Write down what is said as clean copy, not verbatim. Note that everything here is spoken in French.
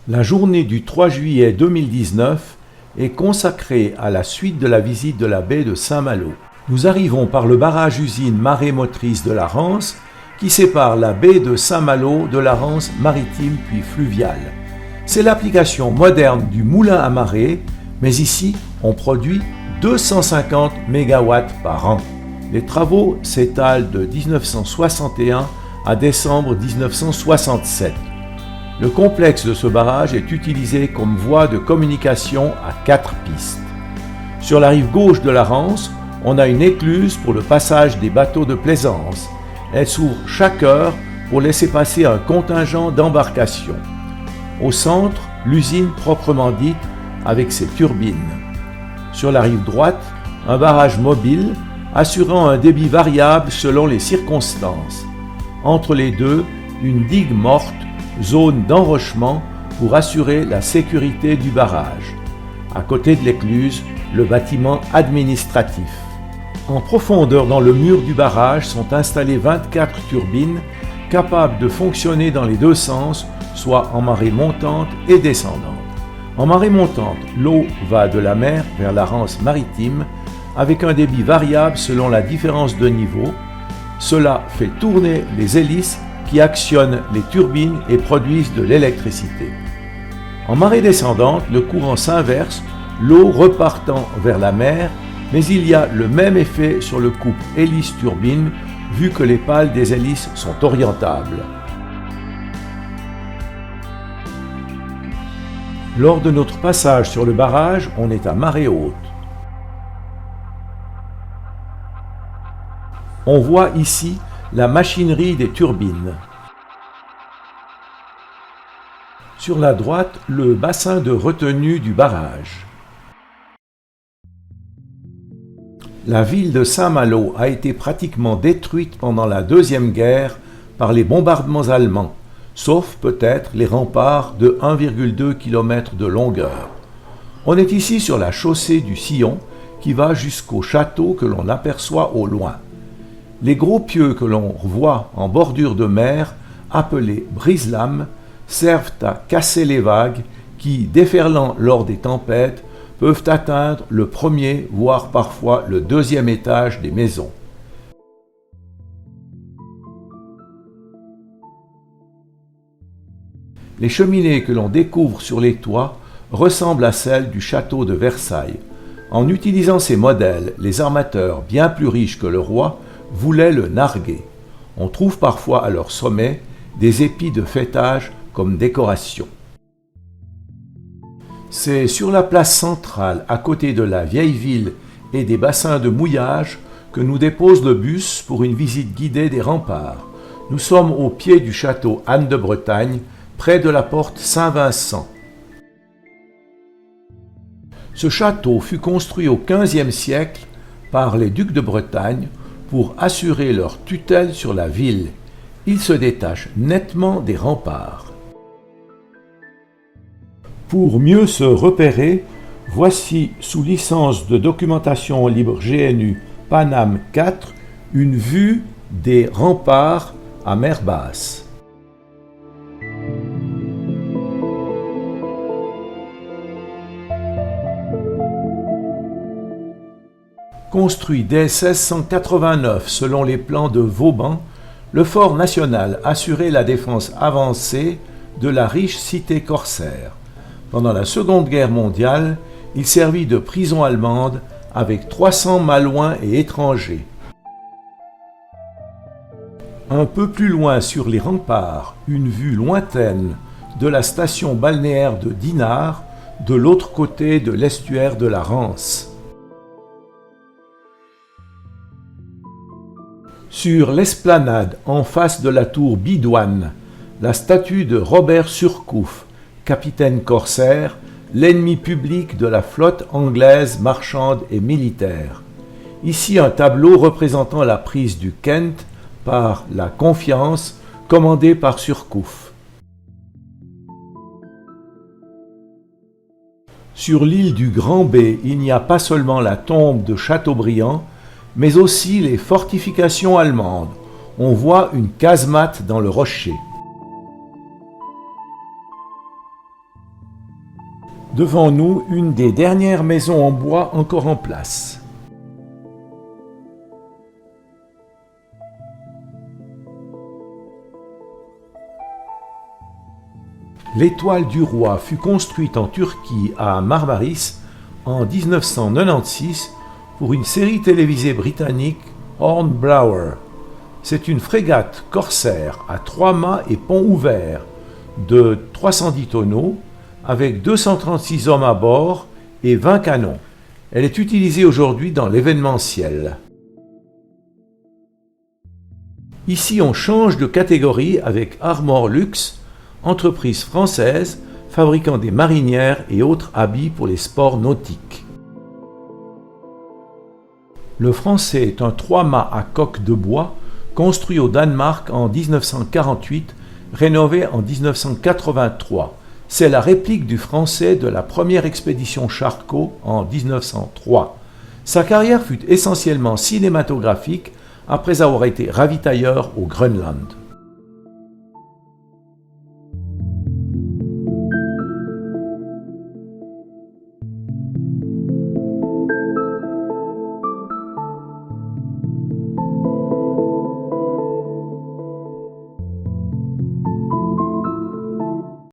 La journée du 3 juillet 2019 est consacrée à la suite de la visite de la baie de Saint-Malo. Nous arrivons par le barrage-usine marée-motrice de la Rance qui sépare la baie de Saint-Malo de la Rance maritime puis fluviale. C'est l'application moderne du moulin à marée, mais ici on produit 250 MW par an. Les travaux s'étalent de 1961 à décembre 1967. Le complexe de ce barrage est utilisé comme voie de communication à 4 pistes. Sur la rive gauche de la Rance, on a une écluse pour le passage des bateaux de plaisance. Elle s'ouvre chaque heure pour laisser passer un contingent d'embarcations. Au centre, l'usine proprement dite avec ses turbines. Sur la rive droite, un barrage mobile assurant un débit variable selon les circonstances. Entre les deux, une digue morte, zone d'enrochement pour assurer la sécurité du barrage. À côté de l'écluse, le bâtiment administratif. En profondeur dans le mur du barrage sont installées 24 turbines capables de fonctionner dans les deux sens, soit en marée montante et descendante. En marée montante, l'eau va de la mer vers la Rance maritime avec un débit variable selon la différence de niveau. Cela fait tourner les hélices qui actionnent les turbines et produisent de l'électricité. En marée descendante, le courant s'inverse, l'eau repartant vers la mer, mais il y a le même effet sur le couple hélice-turbine vu que les pales des hélices sont orientables. Lors de notre passage sur le barrage, on est à marée haute. On voit ici la machinerie des turbines. Sur la droite, le bassin de retenue du barrage. La ville de Saint-Malo a été pratiquement détruite pendant la Deuxième Guerre par les bombardements allemands, sauf peut-être les remparts de 1,2 km de longueur. On est ici sur la chaussée du Sillon qui va jusqu'au château que l'on aperçoit au loin. Les gros pieux que l'on voit en bordure de mer, appelés brise-lames, servent à casser les vagues qui, déferlant lors des tempêtes, peuvent atteindre le premier, voire parfois le deuxième étage des maisons. Les cheminées que l'on découvre sur les toits ressemblent à celles du château de Versailles. En utilisant ces modèles, les armateurs, bien plus riches que le roi, voulaient le narguer. On trouve parfois à leur sommet des épis de fêtage comme décoration. C'est sur la place centrale, à côté de la vieille ville et des bassins de mouillage, que nous dépose le bus pour une visite guidée des remparts. Nous sommes au pied du château Anne de Bretagne, près de la porte Saint-Vincent. Ce château fut construit au XVe siècle par les ducs de Bretagne pour assurer leur tutelle sur la ville. Il se détache nettement des remparts. Pour mieux se repérer, voici sous licence de documentation libre GNU Paname 4 une vue des remparts à mer basse. Construit dès 1689 selon les plans de Vauban, le fort national assurait la défense avancée de la riche cité corsaire. Pendant la Seconde Guerre mondiale, il servit de prison allemande avec 300 Malouins et étrangers. Un peu plus loin sur les remparts, une vue lointaine de la station balnéaire de Dinard, de l'autre côté de l'estuaire de la Rance. Sur l'esplanade en face de la tour Bidouane, la statue de Robert Surcouf, capitaine corsaire, l'ennemi public de la flotte anglaise marchande et militaire. Ici un tableau représentant la prise du Kent par la Confiance, commandée par Surcouf. Sur l'île du Grand B, il n'y a pas seulement la tombe de Chateaubriand, mais aussi les fortifications allemandes. On voit une casemate dans le rocher. Devant nous, une des dernières maisons en bois encore en place. L'Étoile du Roi fut construite en Turquie à Marmaris en 1996 pour une série télévisée britannique Hornblower. C'est une frégate corsaire à 3 mâts et pont ouvert de 310 tonneaux avec 236 hommes à bord et 20 canons. Elle est utilisée aujourd'hui dans l'événementiel. Ici, on change de catégorie avec Armor Luxe, entreprise française fabriquant des marinières et autres habits pour les sports nautiques. Le Français est un 3 mâts à coque de bois construit au Danemark en 1948, rénové en 1983. C'est la réplique du Français de la première expédition Charcot en 1903. Sa carrière fut essentiellement cinématographique après avoir été ravitailleur au Groenland.